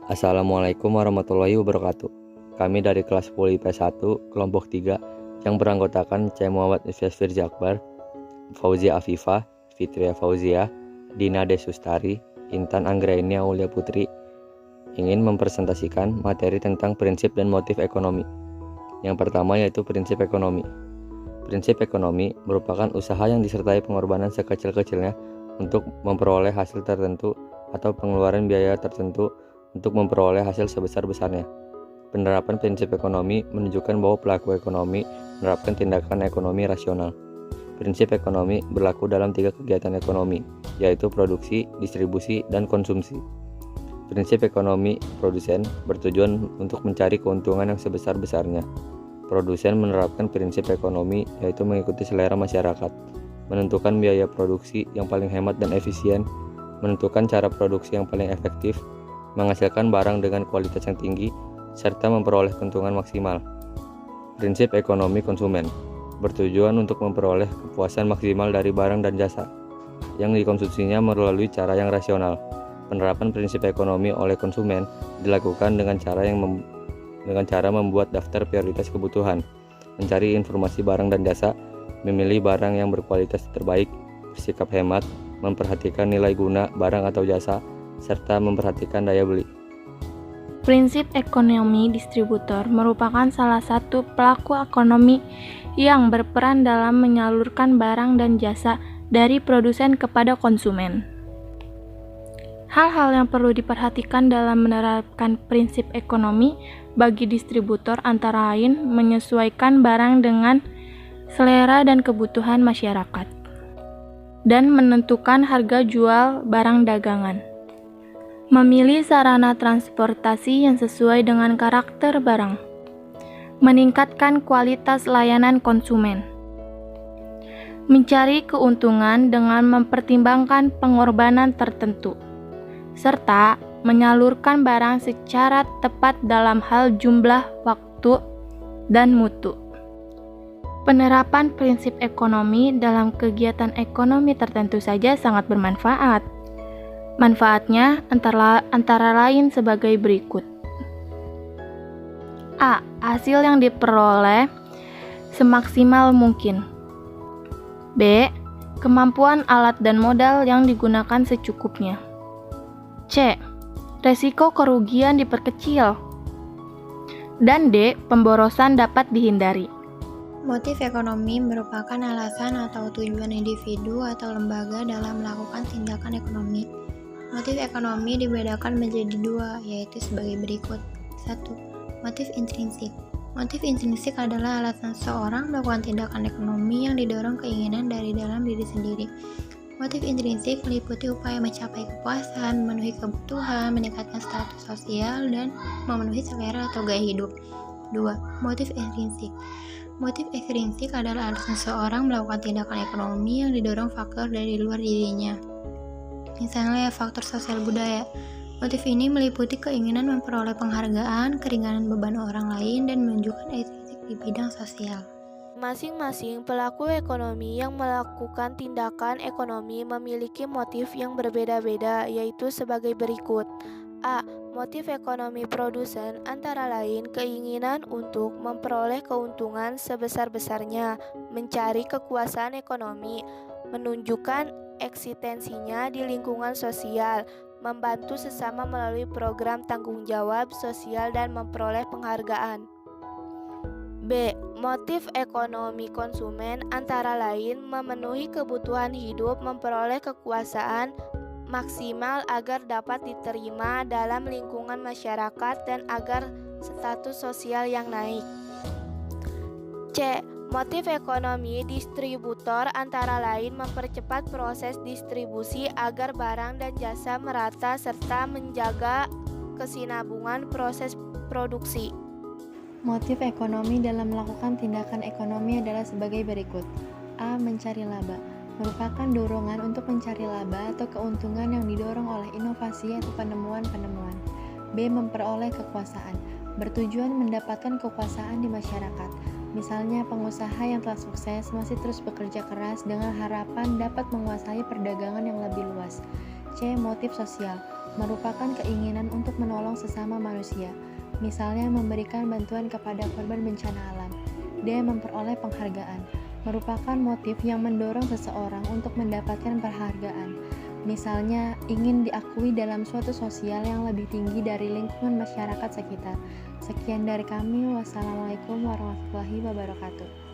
Assalamualaikum warahmatullahi wabarakatuh. Kami dari kelas 10 IPS 1, kelompok 3, yang beranggotakan C. Muhammad Firzi Akbar, Fauzia Afifah, Fitria Fauzia, Dina Desustari, Intan Anggraini Aulia Putri, ingin mempresentasikan materi tentang prinsip dan motif ekonomi. Yang pertama yaitu prinsip ekonomi. Prinsip ekonomi merupakan usaha yang disertai pengorbanan sekecil-kecilnya untuk memperoleh hasil tertentu atau pengeluaran biaya tertentu untuk memperoleh hasil sebesar-besarnya. Penerapan prinsip ekonomi menunjukkan bahwa pelaku ekonomi menerapkan tindakan ekonomi rasional. Prinsip ekonomi berlaku dalam 3 kegiatan ekonomi, yaitu produksi, distribusi, dan konsumsi. Prinsip ekonomi produsen bertujuan untuk mencari keuntungan yang sebesar-besarnya. Produsen menerapkan prinsip ekonomi yaitu mengikuti selera masyarakat, menentukan biaya produksi yang paling hemat dan efisien, menentukan cara produksi yang paling efektif, menghasilkan barang dengan kualitas yang tinggi, serta memperoleh keuntungan maksimal. Prinsip ekonomi konsumen bertujuan untuk memperoleh kepuasan maksimal dari barang dan jasa yang dikonsumsinya melalui cara yang rasional. Penerapan prinsip ekonomi oleh konsumen dilakukan dengan cara membuat daftar prioritas kebutuhan, mencari informasi barang dan jasa, memilih barang yang berkualitas terbaik, bersikap hemat, memperhatikan nilai guna barang atau jasa, serta memperhatikan daya beli. Prinsip ekonomi distributor merupakan salah satu pelaku ekonomi yang berperan dalam menyalurkan barang dan jasa dari produsen kepada konsumen. Hal-hal yang perlu diperhatikan dalam menerapkan prinsip ekonomi bagi distributor antara lain menyesuaikan barang dengan selera dan kebutuhan masyarakat, dan menentukan harga jual barang dagangan. Memilih sarana transportasi yang sesuai dengan karakter barang. Meningkatkan kualitas layanan konsumen. Mencari keuntungan dengan mempertimbangkan pengorbanan tertentu, serta menyalurkan barang secara tepat dalam hal jumlah, waktu, dan mutu. Penerapan prinsip ekonomi dalam kegiatan ekonomi tertentu saja sangat bermanfaat. Manfaatnya antara lain sebagai berikut. A. Hasil yang diperoleh semaksimal mungkin. B. Kemampuan alat dan modal yang digunakan secukupnya. C. Resiko kerugian diperkecil. Dan D. Pemborosan dapat dihindari. Motif ekonomi merupakan alasan atau tujuan individu atau lembaga dalam melakukan tindakan ekonomi. Motif ekonomi dibedakan menjadi 2, yaitu sebagai berikut. 1. Motif intrinsik. Motif intrinsik adalah alasan seseorang melakukan tindakan ekonomi yang didorong keinginan dari dalam diri sendiri. Motif intrinsik meliputi upaya mencapai kepuasan, memenuhi kebutuhan, meningkatkan status sosial, dan memenuhi selera atau gaya hidup. 2. Motif ekstrinsik. Motif ekstrinsik adalah alasan seseorang melakukan tindakan ekonomi yang didorong faktor dari luar dirinya. Misalnya faktor sosial budaya. Motif ini meliputi keinginan memperoleh penghargaan, keringanan beban orang lain, dan menunjukkan ekstrinsik di bidang sosial. Masing-masing pelaku ekonomi yang melakukan tindakan ekonomi memiliki motif yang berbeda-beda, yaitu sebagai berikut. A. Motif ekonomi produsen antara lain keinginan untuk memperoleh keuntungan sebesar-besarnya, mencari kekuasaan ekonomi, menunjukkan eksistensinya di lingkungan sosial, membantu sesama melalui program tanggung jawab sosial dan memperoleh penghargaan. B. Motif ekonomi konsumen antara lain memenuhi kebutuhan hidup, memperoleh kekuasaan maksimal agar dapat diterima dalam lingkungan masyarakat dan agar status sosial yang naik. C. Motif ekonomi distributor antara lain mempercepat proses distribusi agar barang dan jasa merata serta menjaga kesinambungan proses produksi. Motif ekonomi dalam melakukan tindakan ekonomi adalah sebagai berikut. A. Mencari laba. Merupakan dorongan untuk mencari laba atau keuntungan yang didorong oleh inovasi atau penemuan-penemuan. B. Memperoleh kekuasaan. Bertujuan mendapatkan kekuasaan di masyarakat. Misalnya pengusaha yang telah sukses masih terus bekerja keras dengan harapan dapat menguasai perdagangan yang lebih luas. C. Motif sosial. merupakan keinginan untuk menolong sesama manusia, misalnya memberikan bantuan kepada korban bencana alam. D. Memperoleh penghargaan, merupakan motif yang mendorong seseorang untuk mendapatkan penghargaan, misalnya ingin diakui dalam suatu sosial yang lebih tinggi dari lingkungan masyarakat sekitar. Sekian dari kami, wassalamualaikum warahmatullahi wabarakatuh.